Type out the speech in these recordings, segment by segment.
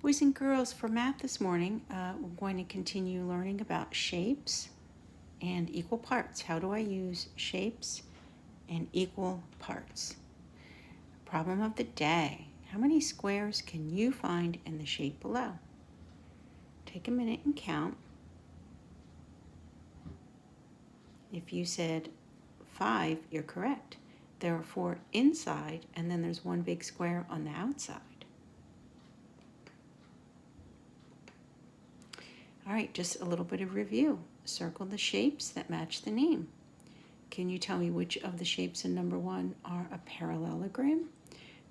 Boys and girls, for math this morning, we're going to continue learning about shapes and equal parts. How do I use shapes and equal parts? Problem of the day. How many squares can you find in the shape below? Take a minute and count. If you said 5, you're correct. There are 4 inside, and then there's one big square on the outside. All right, just a little bit of review. Circle the shapes that match the name. Can you tell me which of the shapes in number 1 are a parallelogram?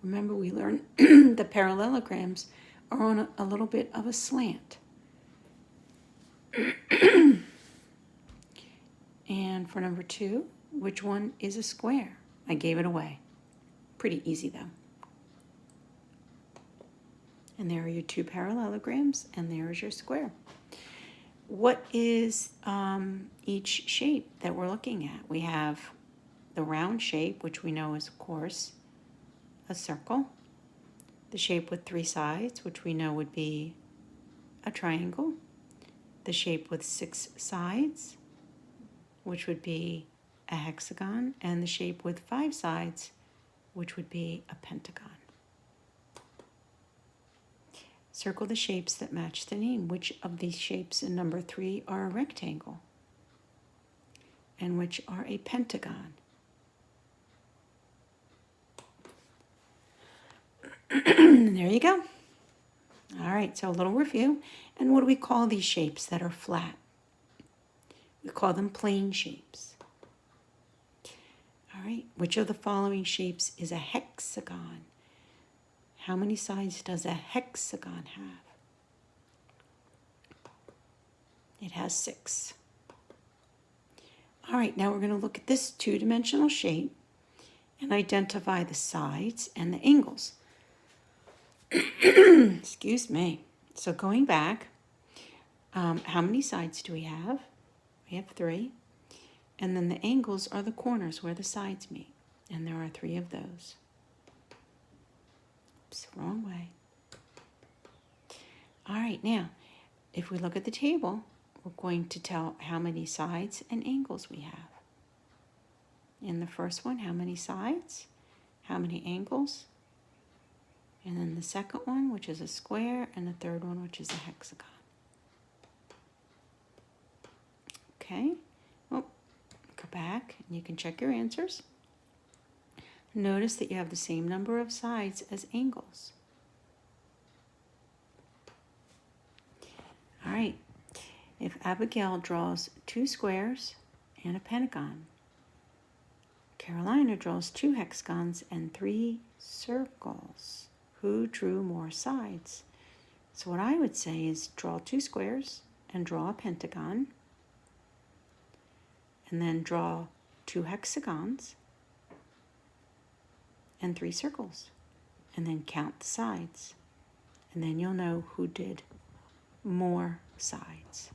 Remember, we learned the parallelograms are on a little bit of a slant. And for number 2, which one is a square? I gave it away. Pretty easy, though. And there are your 2 parallelograms, and there is your square. What is each shape that we're looking at? We have the round shape, which we know is, of course, a circle. The shape with 3 sides, which we know would be a triangle. The shape with 6 sides, which would be a hexagon. And the shape with 5 sides, which would be a pentagon. Circle the shapes that match the name. Which of these shapes in number 3 are a rectangle? And which are a pentagon? There you go. All right, so a little review. And what do we call these shapes that are flat? We call them plane shapes. All right, which of the following shapes is a hexagon? How many sides does a hexagon have? It has 6. All right, now we're going to look at this 2-dimensional shape and identify the sides and the angles. Excuse me. So going back, how many sides do we have? We have 3. And then the angles are the corners where the sides meet. And there are 3 of those. Oops, wrong way. All right, now, if we look at the table, we're going to tell how many sides and angles we have. In the first one, how many sides, how many angles, and then the second one, which is a square, and the third one, which is a hexagon. Okay, well, go back and you can check your answers. Notice that you have the same number of sides as angles. All right, if Abigail draws 2 squares and a pentagon, Carolina draws 2 hexagons and 3 circles. Who drew more sides? So what I would say is draw 2 squares and draw a pentagon, and then draw 2 hexagons and 3 circles, and then count the sides, and then you'll know who did more sides.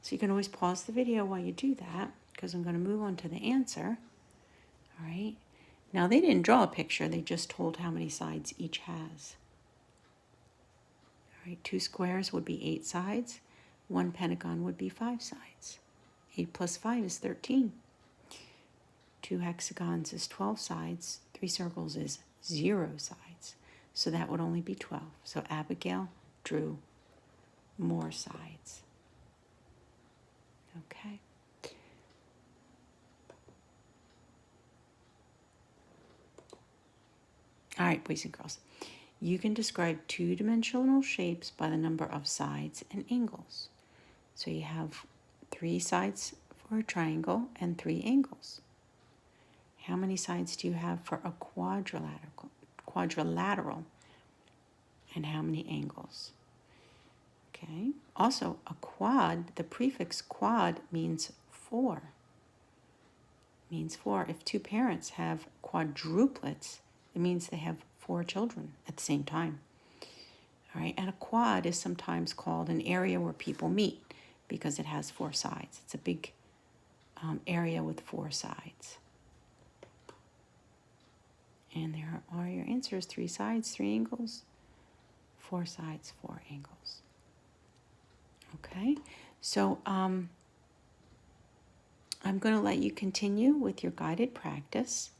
So you can always pause the video while you do that, because I'm going to move on to the answer. All right. Now, they didn't draw a picture. They just told how many sides each has. All right. 2 squares would be 8 sides. 1 pentagon would be 5 sides. 8 plus 5 is 13. 2 hexagons is 12 sides. 3 circles is 0 sides. So that would only be 12. So Abigail drew more sides. Okay. All right, boys and girls. You can describe 2-dimensional shapes by the number of sides and angles. So you have 3 sides for a triangle and 3 angles. How many sides do you have for a quadrilateral? And how many angles? Okay. Also, a quad, the prefix quad means 4. Means 4. If 2 parents have quadruplets, it means they have 4 children at the same time. All right. And a quad is sometimes called an area where people meet because it has 4 sides. It's a big area with 4 sides. And there are your answers: 3 sides, 3 angles, 4 sides, 4 angles. Okay, so I'm going to let you continue with your guided practice.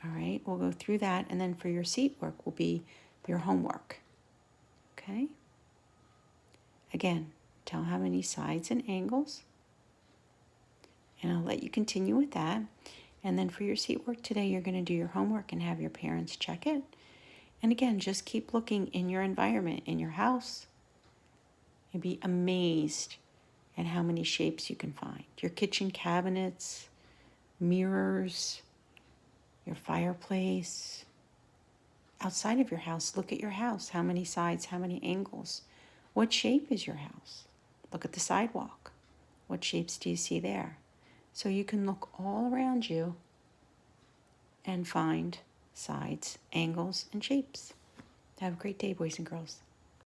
All right, we'll go through that, and then for your seat work will be your homework. Okay, again, tell how many sides and angles, and I'll let you continue with that. And then for your seat work today, you're going to do your homework and have your parents check it. And again, just keep looking in your environment, in your house. You'll be amazed at how many shapes you can find. Your kitchen cabinets, mirrors, your fireplace. Outside of your house, look at your house. How many sides, how many angles? What shape is your house? Look at the sidewalk. What shapes do you see there? So you can look all around you and find sides, angles, and shapes. Have a great day, boys and girls.